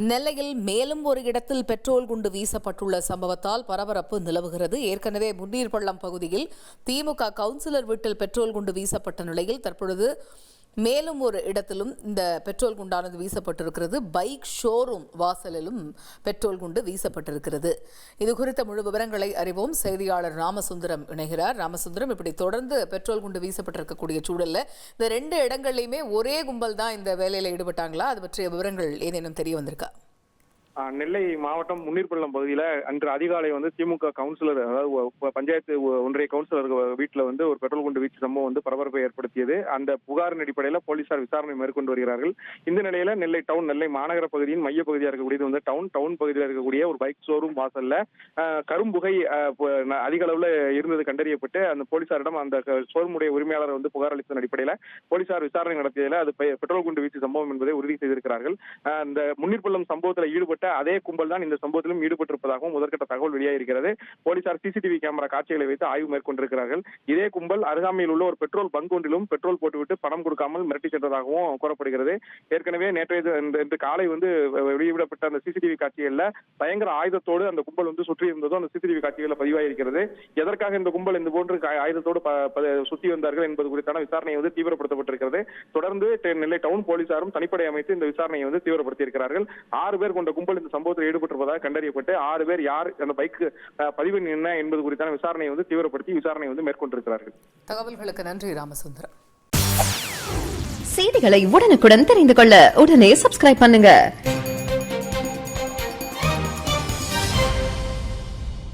நெல்லையில் மேலும் ஒரு இடத்தில் பெட்ரோல் குண்டு வீசப்பட்டுள்ள சம்பவத்தால் பரபரப்பு நிலவுகிறது. ஏற்கனவே முன்னீர்பள்ளம் பகுதியில் திமுக கவுன்சிலர் வீட்டில் பெட்ரோல் குண்டு வீசப்பட்ட நிலையில் தற்பொழுது மேலும் ஒரு இடத்திலும் இந்த பெட்ரோல் குண்டானது வீசப்பட்டிருக்கிறது. பைக் ஷோரூம் வாசலிலும் பெட்ரோல் குண்டு வீசப்பட்டிருக்கிறது. இது குறித்த முழு விவரங்களை அறிவோம். செய்தியாளர் ராமசுந்தரம் இணைகிறார். ராமசுந்தரம், இப்படி தொடர்ந்து பெட்ரோல் குண்டு வீசப்பட்டிருக்கக்கூடிய சூழல்ல இந்த 2 இடங்கள்லையுமே ஒரே கும்பல் தான் இந்த வேலையில ஈடுபட்டாங்களா? அது பற்றிய விவரங்கள் ஏதேனும் தெரிய வந்திருக்கா? நெல்லை மாவட்டம் முன்னீர்பள்ளம் பகுதியில அன்று அதிகாலை திமுக கவுன்சிலர், அதாவது பஞ்சாயத்து ஒன்றிய கவுன்சிலர் வீட்டுல ஒரு பெட்ரோல் குண்டு வீச்சு சம்பவம் பரபரப்பை ஏற்படுத்தியது. அந்த புகாரின் அடிப்படையில போலீசார் விசாரணை மேற்கொண்டு வருகிறார்கள். இந்த நிலையில நெல்லை டவுன், நெல்லை மாநகர பகுதியின் மைய பகுதியாக இருக்கக்கூடியது டவுன் பகுதியில் இருக்கக்கூடிய ஒரு பைக் ஷோரூம் வாசல்ல கரும்புகை அதிக அளவுல இருந்தது கண்டறியப்பட்டு அந்த போலீசாரிடம் அந்த ஷோரூமுடைய உரிமையாளர் புகார் அளித்ததன் அடிப்படையில போலீசார் விசாரணை நடத்தியதில் அது பெட்ரோல் குண்டு வீச்சு சம்பவம் என்பதை உறுதி செய்திருக்கிறார்கள். அந்த முன்னீர்பள்ளம் சம்பவத்தில் ஈடுபட்ட அதே கும்பல் தான் இந்த சம்பவத்திலும் ஈடுபட்டிருப்பதாகவும் முதற்கட்ட தகவல் வெளியாகிறது. போலீசார் சிசிடிவி கேமரா காட்சிகளை வைத்து ஆய்வு மேற்கொண்டிருக்கிறார்கள். இதே கும்பல் அருகாமையில் உள்ள ஒரு பெட்ரோல் பங்க் ஒன்றிலும் பெட்ரோல் போட்டுவிட்டு பணம் கொடுக்காமல் மிரட்டி சென்றதாகவும் கூறப்படுகிறது. ஏற்கனவே நேற்று காலை வெளியிடப்பட்ட அந்த சிசிடிவி காட்சிகள்ல பயங்கர ஆயுதத்தோடு அந்த கும்பல் சுற்றி இருந்ததும் அந்த சிசிடிவி காட்சிகளில் பதிவாயிருக்கிறது. எதற்காக இந்த கும்பல் இந்த போன்று ஆயுதத்தோடு சுத்தி வந்தார்கள் என்பது குறித்தான விசாரணை தீவிரப்படுத்தப்பட்டிருக்கிறது. தொடர்ந்து நெல்லை டவுன் போலீசாரும் தனிப்படை அமைத்து இந்த விசாரணையை தீவிரப்படுத்தியிருக்கிறார்கள். 6 பேர் கொண்ட கும்பல் இந்த சம்பவத்தில் ஈடுபட்டிருப்பதாக கண்டறியப்பட்டு 6 பேர் யார், அந்த பைக் பதிவு என்ன என்பது குறித்தான விசாரணையை தீவிரப்படுத்தி விசாரணை மேற்கொண்டிருக்கிறார்கள். தகவல்களுக்கு நன்றி ராமசுந்தரம். செய்திகளை உடனுக்குடன் தெரிந்து கொள்ள உடனே சப்ஸ்கிரைப் பண்ணுங்க.